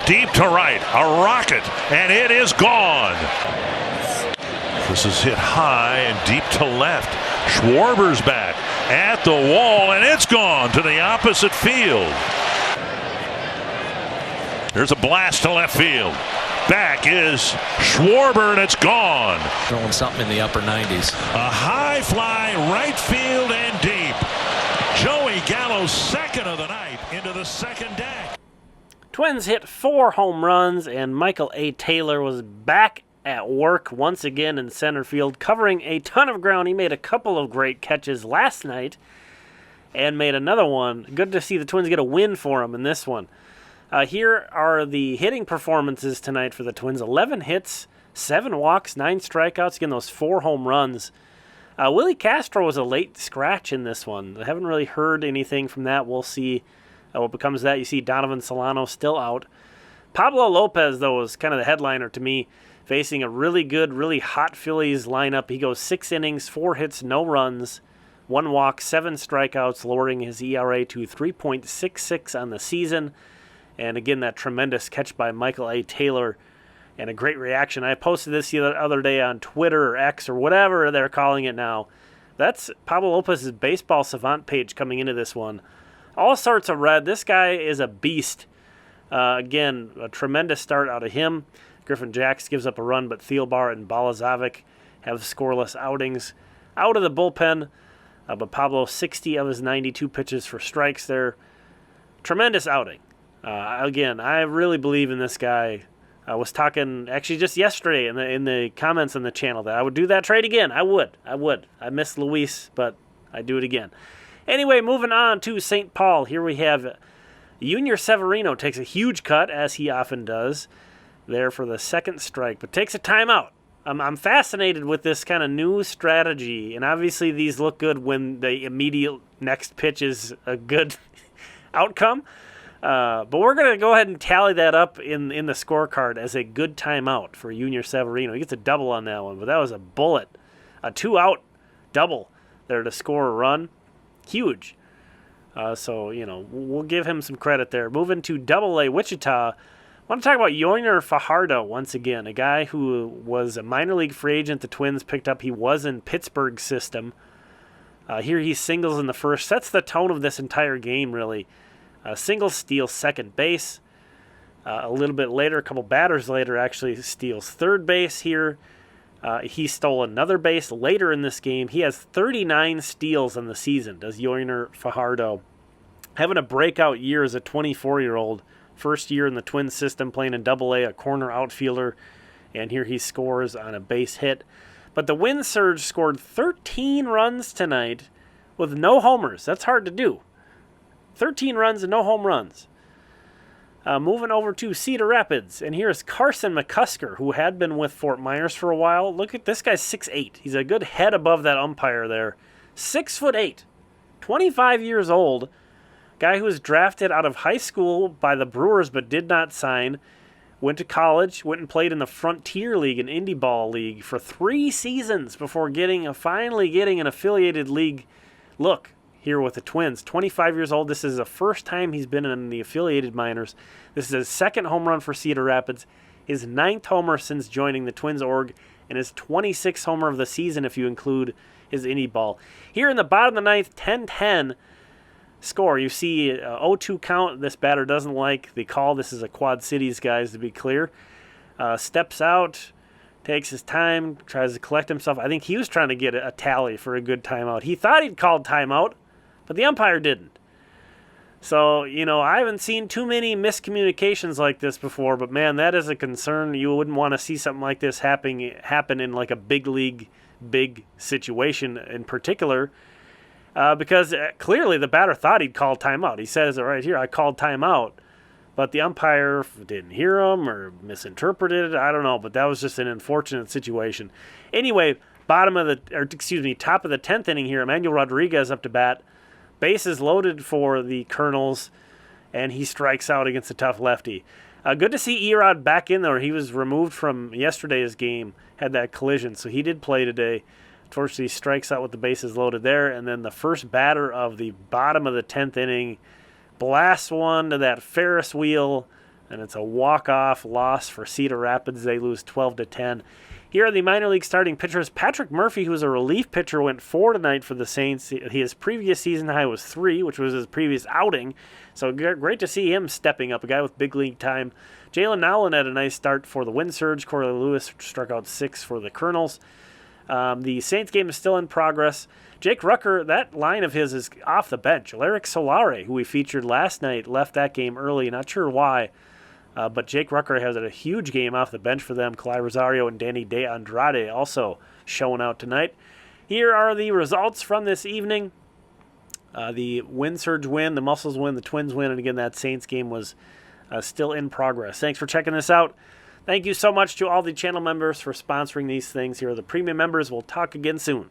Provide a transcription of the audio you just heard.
deep to right, a rocket, and it is gone. This is hit high and deep to left. Schwarber's back at the wall, and it's gone to the opposite field. There's a blast to left field. Back is Schwarber, and it's gone. Throwing something in the upper 90s. A high fly, right field and deep. Joey Gallo, second of the night, into the second deck. Twins hit 4 home runs, and Michael A. Taylor was back at work once again in center field, covering a ton of ground. He made a couple of great catches last night and made another one. Good to see the Twins get a win for him in this one. Here are the hitting performances tonight for the Twins. 11 hits, 7 walks, 9 strikeouts. Again, those 4 home runs. Willie Castro was a late scratch in this one. I haven't really heard anything from that. We'll see what becomes of that. You see Donovan Solano still out. Pablo Lopez, though, was kind of the headliner to me, facing a really good, really hot Phillies lineup. He goes 6 innings, 4 hits, no runs, 1 walk, 7 strikeouts, lowering his ERA to 3.66 on the season. And again, that tremendous catch by Michael A. Taylor and a great reaction. I posted this the other day on Twitter or X or whatever they're calling it now. That's Pablo Lopez's Baseball Savant page coming into this one. All sorts of red. This guy is a beast. Again, a tremendous start out of him. Griffin Jacks gives up a run, but Thielbar and Balazovic have scoreless outings out of the bullpen. But Pablo, 60 of his 92 pitches for strikes there. Tremendous outing. Again, I really believe in this guy. I was talking actually just yesterday in the comments on the channel that I would do that trade again. I would. I missed Luis, but I'd do it again. Anyway, moving on to St. Paul. Here we have Yunior Severino takes a huge cut, as he often does, there for the second strike, but takes a timeout. I'm fascinated with this kind of new strategy, and obviously these look good when the immediate next pitch is a good outcome. But we're going to go ahead and tally that up in the scorecard as a good timeout for Yunior Severino. He gets a double on that one, but that was a bullet. A 2-out double there to score a run. Huge. So, we'll give him some credit there. Moving to Double-A Wichita, I want to talk about Yoyner Fajardo once again, a guy who was a minor league free agent the Twins picked up. He was in Pittsburgh's system. Here he singles in the first. Sets the tone of this entire game, really. Single steals second base. A little bit later, a couple batters later, actually steals third base here. He stole another base later in this game. He has 39 steals in the season, does Yoyner Fajardo. Having a breakout year as a 24-year-old. First year in the Twins system, playing in Double-A, a corner outfielder. And here he scores on a base hit. But the Wind Surge scored 13 runs tonight with no homers. That's hard to do. 13 runs and no home runs. Moving over to Cedar Rapids, and here's Carson McCusker, who had been with Fort Myers for a while. Look at this guy's 6'8". He's a good head above that umpire there. 6'8", 25 years old. Guy who was drafted out of high school by the Brewers but did not sign. Went to college, went and played in the Frontier League, an indie ball league, for 3 seasons before finally getting an affiliated league look here with the Twins. 25 years old. This is the first time he's been in the affiliated minors. This is his second home run for Cedar Rapids, his 9th homer since joining the Twins org, and his 26th homer of the season if you include his indie ball. Here in the bottom of the 9th, 10-10 score. You see 0-2 count. This batter doesn't like the call. This is a Quad Cities, guys, to be clear. Steps out, takes his time, tries to collect himself. I think he was trying to get a tally for a good timeout. He thought he'd called timeout, but the umpire didn't. So, I haven't seen too many miscommunications like this before, but man, that is a concern. You wouldn't want to see something like this happen in like a big league, big situation in particular, because clearly the batter thought he'd called timeout. He says it right here, I called timeout, but the umpire didn't hear him or misinterpreted it. I don't know, but that was just an unfortunate situation. Anyway, top of the 10th inning here, Emmanuel Rodriguez up to bat. Bases loaded for the Colonels, and he strikes out against a tough lefty. Good to see Erod back in there. He was removed from yesterday's game, had that collision, so he did play today. Unfortunately, strikes out with the bases loaded there, and then the first batter of the bottom of the 10th inning blasts one to that Ferris wheel and it's a walk-off loss for Cedar Rapids. They lose 12-10. Here are the minor league starting pitchers. Patrick Murphy, who was a relief pitcher, went 4 tonight for the Saints. His previous season high was 3, which was his previous outing. So great to see him stepping up, a guy with big league time. Jalen Nowlin had a nice start for the Wind Surge. Corey Lewis struck out 6 for the Colonels. The Saints game is still in progress. Jake Rucker, that line of his is off the bench. Alaric Solare, who we featured last night, left that game early. Not sure why. But Jake Rucker has a huge game off the bench for them. Kalai Rosario and Danny De Andrade also showing out tonight. Here are the results from this evening. The Wind Surge win, the Muscles win, the Twins win, and again, that Saints game was still in progress. Thanks for checking this out. Thank you so much to all the channel members for sponsoring these things. Here are the premium members. We'll talk again soon.